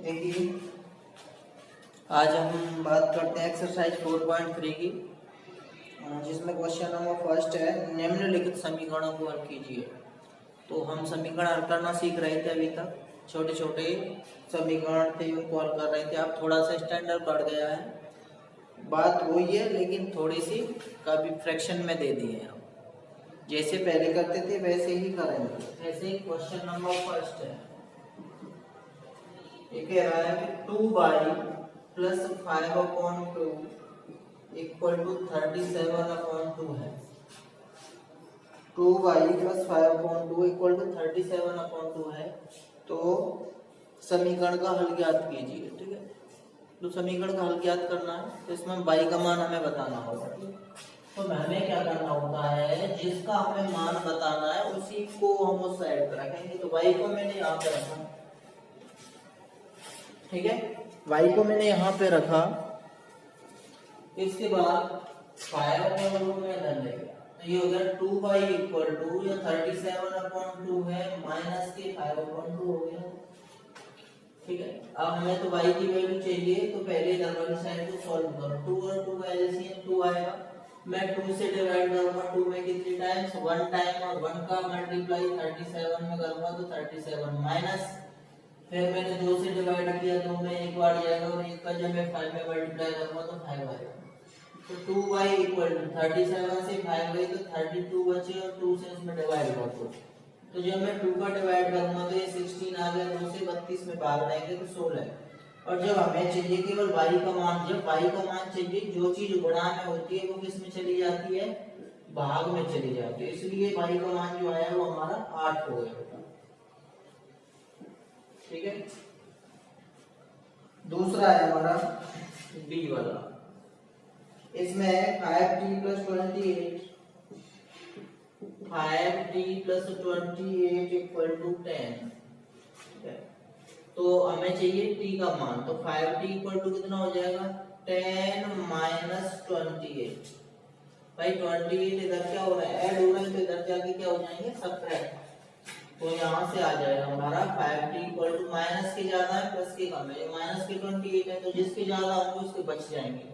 देखिए आज हम बात करते हैं एक्सरसाइज 4.3 की, जिसमें क्वेश्चन नंबर फर्स्ट है, निम्नलिखित समीकरणों को हल कीजिए। तो हम समीकरण हल करना सीख रहे थे, अभी तक छोटे छोटे समीकरण थे उनको हल कर रहे थे। अब थोड़ा सा स्टैंडर्ड बढ़ गया है, बात वही है लेकिन थोड़ी सी कभी फ्रैक्शन में दे दिए हैं। जैसे पहले करते थे वैसे ही करेंगे। जैसे क्वेश्चन नंबर फर्स्ट है, ये कह रहा है कि 2y प्लस 5/2 इक्वल टू 37/2 है। 2y प्लस 5/2 इक्वल टू 37/2 है। तो समीकरण का हल ज्ञात कीजिए। ठीक है, तो समीकरण का हल ज्ञात करना है तो इसमें y का मान हमें बताना होगा। तो हमें क्या करना होता है, जिसका हमें मान बताना है उसी को हम उस साइड पर रखेंगे। तो y को मैंने यहाँ पे रखा, ठीक है, y को मैंने यहाँ पे रखा। इसके बाद 5/2 में इधर ले गया, तो ये हो गया 2y इक्वल टू, या 37/2 है माइनस के 5/2 हो गया। ठीक है, अब हमें तो y की वैल्यू चाहिए, तो पहले इधर वाली साइड को सॉल्व करो। 2 और 2 का एलसीएम 2 आएगा। मैं 2 से डिवाइड करूंगा, 2 में कितनी टाइम्स 1 टाइम, और 1 का मल्टीप्लाई 37 में करूंगा तो 37 माइनस, फिर मैंने 2 से डिवाइड किया, 2 में एक बार जाएगा, और एक का जब मैं 5 में मल्टीप्लाई करूंगा तो 5 आएगा। तो 2y इक्वल टू 37 से 5 गई तो 32 बचे, और 2 से उसमें डिवाइड कर दो। तो जब मैं 2 का डिवाइड करूंगा तो ये 16 आ गया, 2 से 32 में भाग देंगे तो 16। और जब हमें चाहिए केवल y का मान, जब y का मान चाहिए, जो चीज गुणा में होती है वो किस में चली जाती है, भाग में चली जाती है। इसलिए y का मान जो आया वो हमारा 8 हो गया। ठीक है, दूसरा है हमारा b वाला। इसमें है 5t plus 28, 5t plus 28 equal to 10। तो हमें चाहिए t का मान, तो 5t इक्वल टू कितना हो जाएगा, 10 माइनस 28। भाई 28 इधर क्या हो रहा है, ऐड हो रहा है, तो इधर जाके क्या हो जाएंगे, सब्ट्रैक्ट। तो यहाँ से आ जाएगा हमारा 5t इक्वल टू, माइनस के ज्यादा है प्लस के कम है, माइनस के 28 है, तो जिसके ज्यादा होंगे उसके बच जाएंगे।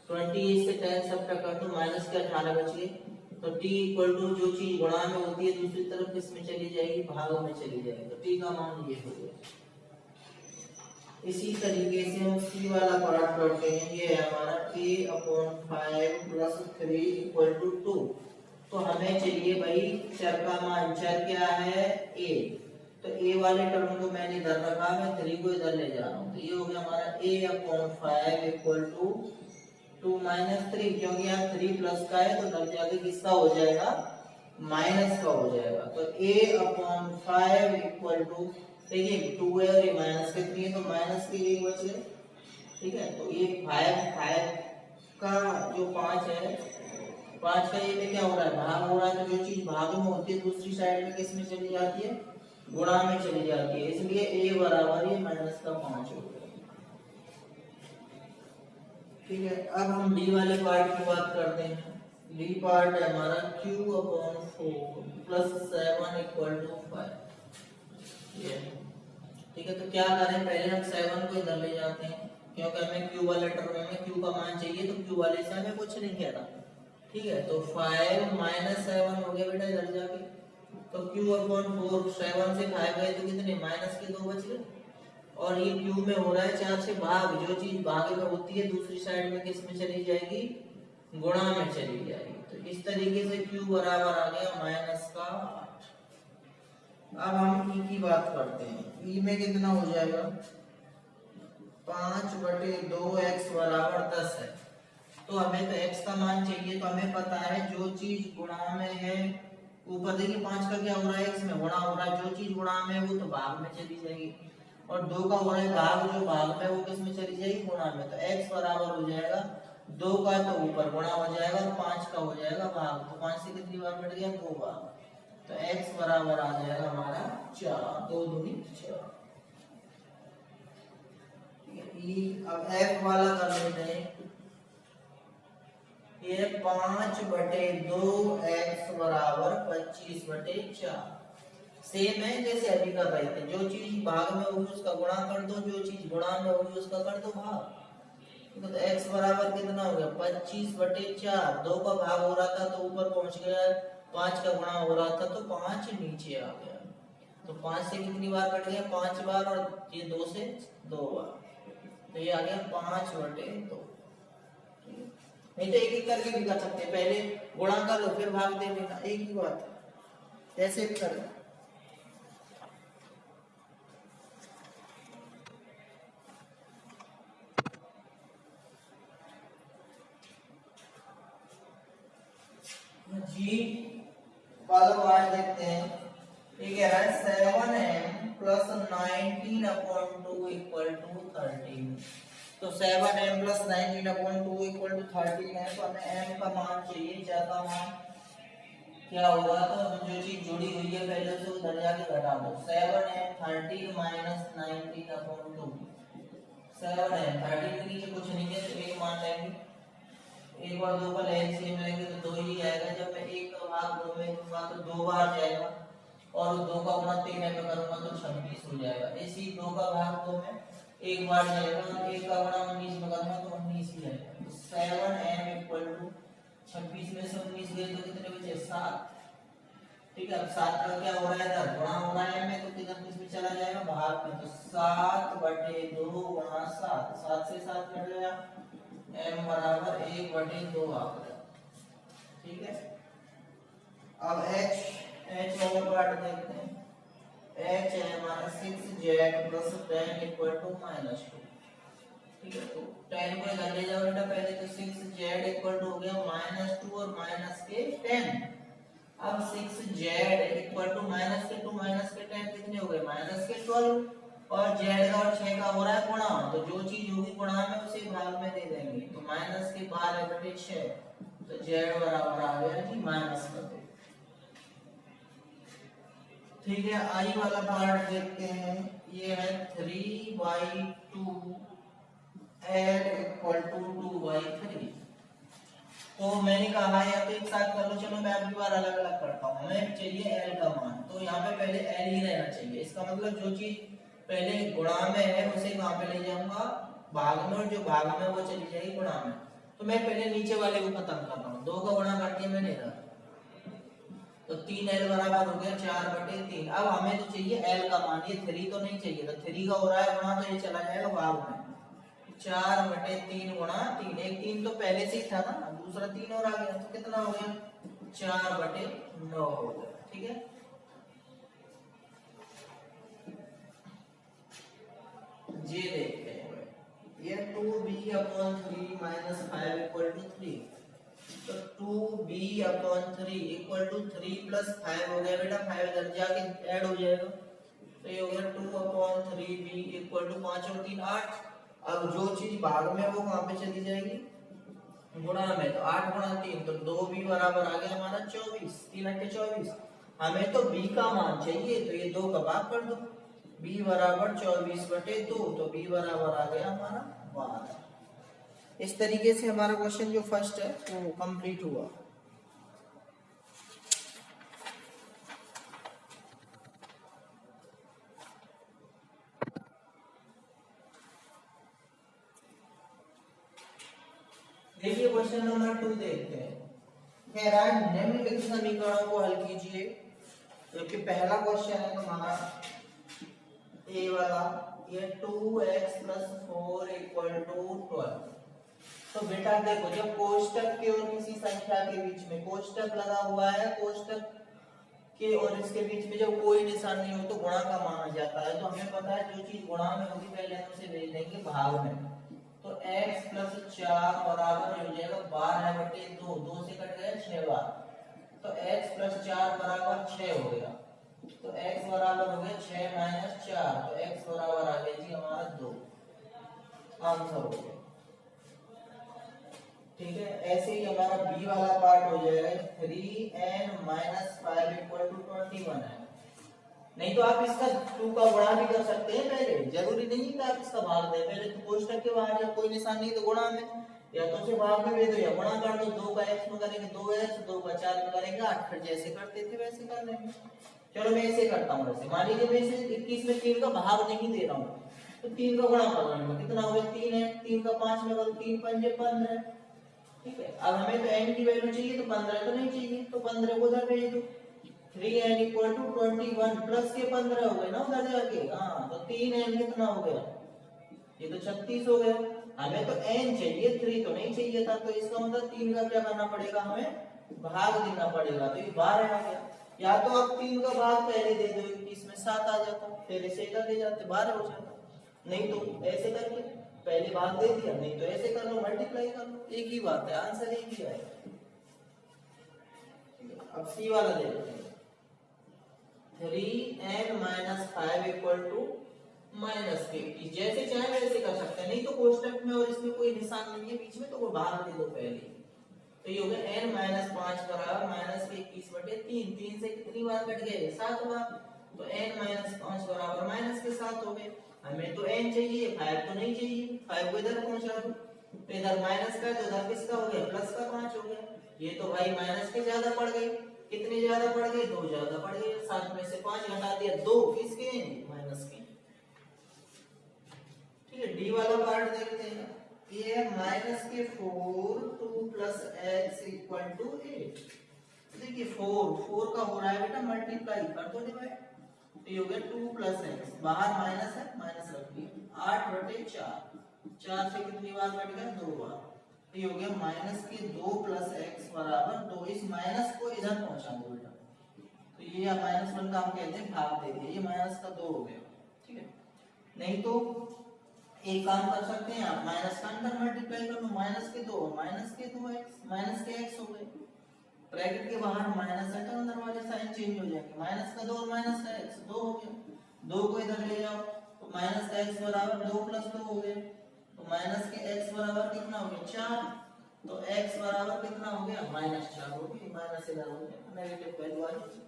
28 से 10 सब्ट्रैक्ट कर दो, माइनस के 18 बच गए। तो t इक्वल टू, जो चीज गुणा में होती है दूसरी तरफ किस में चली जाएगी, भाग में चली जाएगी। तो t का मान ये हो गया। इसी तरीके से हम c वाला पार्ट करते हैं। ये है हमारा a/5 प्लस 3 इक्वल टू 2। तो हमें चाहिए भाई चर का मान, चर क्या है a, तो a वाले टर्म को मैंने इधर रखा, मैं 3 को इधर ले जा रहा हूँ। तो ये हो गया हमारा a/5 इक्वल टू 2 माइनस 3, क्योंकि यहाँ 3 प्लस का है तो इधर जाके किसका हो जाएगा, माइनस का हो जाएगा। तो a/5 इक्वल टू, देखिए 2 है और ये माइनस के 3 है, तो माइनस के 1 बच गए। ठीक है, तो ये 5 का जो 5 है, 5 का ये में क्या हो रहा है, भाग हो रहा है। तो जो चीज भाग में होती है दूसरी साइड में किस में चली जाती है, गुणा में चली जाती है। इसलिए a बराबर ये माइनस का 5 हो गया। ठीक है, अब हम d वाले पार्ट की बात करते हैं। d पार्ट है हमारा q/4 प्लस 7 इक्वल टू 5। ठीक है, तो क्या करें, पहले हम 7 को इधर ले जाते हैं, क्योंकि हमें q वाले टर्म में q का मान चाहिए, तो q वाले से हमें कुछ नहीं कहना। ठीक है, तो 5 माइनस 7 हो गया बेटा इधर जाके। तो q/4, 7 से 5 गए तो कितने, माइनस के 2 बच गए। और ये q में हो रहा है 4 से भाग, जो चीज भाग में होती है दूसरी साइड में किस में चली जाएगी, गुणा में चली जाएगी। तो इस तरीके से q बराबर आ गया माइनस का 8। अब हम e की बात करते हैं। e में कितना हो जाएगा, 5/2x बराबर 10 है। तो हमें तो x का मान चाहिए, तो हमें पता है जो चीज गुणा में है, ऊपर देखिए 5 का क्या हो रहा है, x में गुणा हो रहा है, जो चीज गुणा में है वो तो भाग में चली जाएगी। और 2 का हो रहा है भाग, जो भाग में वो किस में चली जाएगी, गुणा में। तो x बराबर हो जाएगा 2 का, तो ऊपर गुणा हो जाएगा, और 5 का हो जाएगा भाग। तो 5 से कितनी बार बढ़ गया, 2 बार। तो x बराबर आ जाएगा हमारा 4, 2 दूनी 4। अब f वाला कर लेते हैं। ये 5/2 x बराबर 25/4। सेम है जैसे अभी कर रहे थे, जो चीज भाग में होगी उसका गुणा कर दो, जो चीज गुणा में होगी उसका कर दो भाग। तो x बराबर कितना हो गया 25/4, 2 का भाग हो रहा था तो ऊपर पहुंच गया, 5 का गुणा हो रहा था तो 5 नीचे आ गया। तो 5 से कितनी बार कट गया 5 बार, और ये 2 से 2 बार, तो ये आ गया 5/2। नहीं तो एक एक करके भी कर सकते हैं, पहले गुणा कर लो फिर भाग दे देना, एक ही बात है, ऐसे भी कर लो। जी वाला पार्ट देखते हैं। ये कह रहा है 7m प्लस 19/2 इक्वल टू 13। तो 7m प्लस 19/2 इक्वल टू 13 है, तो हमें m का मान चाहिए, क्या का मान क्या होगा, तो जो चीज जुड़ी हुई है पहले से उधर जाके घटा दो। 7m 13 माइनस 19/2, 7m 13 के नीचे कुछ नहीं है तो एक मान लेंगे, एक और 2 का एलसीएम लेंगे तो 2 ही आएगा। जब मैं 1 का भाग 2 में दूंगा तो 2 बार जाएगा, और 2 का गुणा 3 में करूंगा तो 26 हो जाएगा। इसी 2 का भाग 2 में 1 बार जाएगा, 1 का गुणा 19 में करूंगा तो 19 ही आएगा। तो 7m इक्वल टू 26 में से 19 गए तो कितने बचे 7। ठीक है, अब 7 का क्या हो रहा है इधर गुणा हो रहा है में, तो किधर किस में चला जाएगा भाग में, तो 7/2 गुणा 7, 7 से 7 कट गया, m बराबर 1/2 आ गया। ठीक है, अब h वाला पार्ट देखते हैं। h है हमारा 6z प्लस 10 इक्वल टू -2। ठीक है, तो 10 को इधर ले जाओ बेटा पहले, तो 6z इक्वल टू हो गया -2 और माइनस के 10। अब 6z इक्वल टू माइनस के 2 माइनस के 10 कितने हो गए -12, और z का और 6 का हो रहा है गुणा, तो जो चीज होगी गुणा में उसे भाग में दे देंगे, तो -12/6, तो z बराबर आ गया जी -12। ठीक है, आई वाला पार्ट देखते हैं। ये है 3/2 l इक्वल टू 2/3। तो मैंने कहा है या तो एक साथ कर लो, चलो मैं अगली बार अलग अलग करता हूँ। हमें चाहिए l का मान, तो यहाँ पे पहले l ही रहना चाहिए। इसका मतलब जो चीज पहले गुणा में है उसे कहाँ पे ले जाऊंगा भाग में, और जो भाग में वो चली जाएगी गुणा में। तो मैं पहले नीचे वाले को खत्म कर रहा हूँ, 2 का गुणा कर दिया मैंने इधर, तो 3l बराबर हो गया 4/3। अब हमें तो चाहिए l का मान, ये 3 तो नहीं चाहिए, तो 3 का हो रहा है गुणा, तो ये चला जाएगा भाग में, 4/3 गुणा 3, एक 3 तो पहले से ही था ना, दूसरा 3 और आ गया, तो कितना हो गया 4/9 हो गया। ठीक है, ये देखते हैं, ये 2b/3 - 5 = 3, तो 2b/3 = 3 + 5 हो गया बेटा, 5 इधर जाके ऐड हो जाएगा, तो ये हो गया 2/3b = 5 और 3 8। अब जो चीज भाग में वो कहां पे चली जाएगी गुणा में, तो 8 × 3 तो 2b बराबर आ गया हमारा 24, 3 × 24। हमें तो b का मान चाहिए, तो ये 2 का भाग कर दो, b बराबर 24/2, तो b बराबर आ गया हमारा 12। इस तरीके से हमारा क्वेश्चन जो फर्स्ट है वो कंप्लीट हुआ। देखिए क्वेश्चन नंबर 2 देखते हैं। कह रहा है निम्नलिखित समीकरणों को हल कीजिए, जो कि पहला क्वेश्चन है तुम्हारा ए वाला, ये 2x + 4 = 12। तो बेटा देखो, जब कोष्टक के और किसी संख्या के बीच में कोष्टक लगा हुआ है, कोष्टक के और इसके बीच में जब कोई निशान नहीं हो तो गुणा का माना जाता है। तो हमें पता है जो चीज गुणा में होगी पहले हम उसे भेज देंगे भाग में, तो x + 4 बराबर हो जाएगा 12/2, 2 से कट गया 6 बार, तो x + 4 बराबर 6 हो गया, तो x बराबर हो गया 6 - 4, तो x बराबर आ गया जी हमारा 2, आंसर हो गया। ठीक है, ऐसे ही हमारा बी वाला पार्ट हो जाएगा 3n - 5 = 21 है। नहीं तो आप इसका 2 का गुणा भी कर सकते हैं पहले, जरूरी नहीं है कि आप इसका भाग दें, पहले तो कोष्टक के बाहर जब कोई निशान नहीं तो गुणा में, या तो उसे भाग में दे दो या गुणा कर दो, 2 का x में करेंगे 2x, 2 का 4 में करेंगे 8, फिर जैसे करते थे वैसे कर लेंगे। चलो मैं ऐसे करता हूँ, ऐसे मान लीजिए मैं इसे 21 में 3 का भाग नहीं दे रहा हूँ, तो 3 का गुणा कर रहा हूँ, कितना हो गया 3 है, 3 का 5 में करो, 3 पंजे 15, ठीक है। अब हमें तो n की वैल्यू चाहिए, तो 15 तो नहीं चाहिए, तो 15 को उधर भेज दो, 3n इक्वल टू 21 प्लस के 15 हो गए ना उधर जाके, हाँ तो 3n कितना हो गया, ये तो 36 हो गया। हमें तो n चाहिए, 3 तो नहीं चाहिए था, तो इसका मतलब 3 का क्या करना पड़ेगा, हमें भाग देना पड़ेगा, तो ये 12 आ गया। या तो आप 3 का भाग पहले दे दो, 21 में 7 आ जाता, फिर ऐसे इधर ले जाते 12 हो जाता, नहीं तो ऐसे करके पहले भाग दे दिया, नहीं तो ऐसे कर लो, मल्टीप्लाई कर लो, एक ही बात है, आंसर एक ही आएगा। अब सी वाला देखते हैं, 3n minus 5 equal to minus 50, जैसे चाहे वैसे कर सकते हैं, नहीं तो कोष्टक में और इसमें कोई निशान नहीं है बीच में, तो वो भाग दे दो पहले, तो ये हो गया n माइनस 5 बराबर माइनस 21 बटे 3, 3 से कितनी बार कट गए, 7 बार, तो n माइनस 5 बराबर माइनस के 7 हो गए। हमें तो n चाहिए, 5 तो नहीं चाहिए, 5 को इधर पहुंचा दो, तो इधर माइनस का है तो इधर किसका हो गया, प्लस का 5 हो गया, ये तो भाई माइनस के ज्यादा पड़ गई, कितने ज्यादा पड़ गए, 2 ज्यादा पड़ गए, 7 में से 5 घटा दिया, 2 किसके, माइनस के, ठीक है। डी वाला पार्ट देखते हैं, ये है माइनस के 4 2 प्लस एक्स इक्वल टू 8, देखिए 4 का हो रहा है बेटा मल्टीप्लाई कर दो डिवाइड, तो ये हो गया 2 प्लस एक्स, बाहर माइनस है माइनस रख दिया, 8 बटे 4, 4 से कितनी बार कट गया, 2 बार, तो ये हो गया माइनस के 2 प्लस एक्स बराबर 2, इस माइनस को इधर पहुंचा दो बेटा, तो ये माइनस 1 का हम कहते हैं भाग दे दिया, ये माइनस का 2 हो गया, ठीक है। नहीं तो एक काम कर सकते हैं आप, माइनस का अंदर मल्टीप्लाई कर लो, माइनस के 2 माइनस के 2 एक्स, माइनस के एक्स हो गए, ब्रैकेट के बाहर माइनस है तो अंदर वाले साइन चेंज हो जाएंगे, माइनस का 2 और माइनस का एक्स 2 हो गया, 2 को इधर ले जाओ, तो माइनस का एक्स बराबर 2 प्लस 2 हो गए, तो माइनस के एक्स बराबर कितना हो गया 4, तो एक्स बराबर कितना हो गया माइनस 4 हो गया, माइनस इधर हो गया, नेगेटिव वैल्यू आ जाएगी।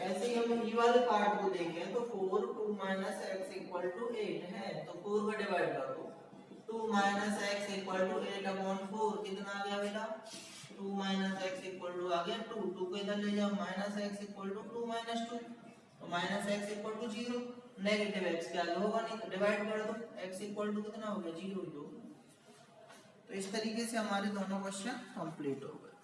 ऐसे ही हम ई वाले पार्ट को देखें तो 4 2 माइनस एक्स इक्वल टू 8 है, तो 4 को डिवाइड कर दो, 2 minus x equal to 8 upon 4 कितना आ गया बेटा, 2 माइनस एक्स इक्वल टू आ गया 2, 2 को इधर ले जाओ, minus x equal to 2 minus 2, तो minus x equal to 0, negative x क्या होगा, नहीं तो डिवाइड कर दो, एक्स इक्वल टू कितना हो गया 0 ही होगा। तो इस तरीके से हमारे दोनों क्वेश्चन कंप्लीट हो गए।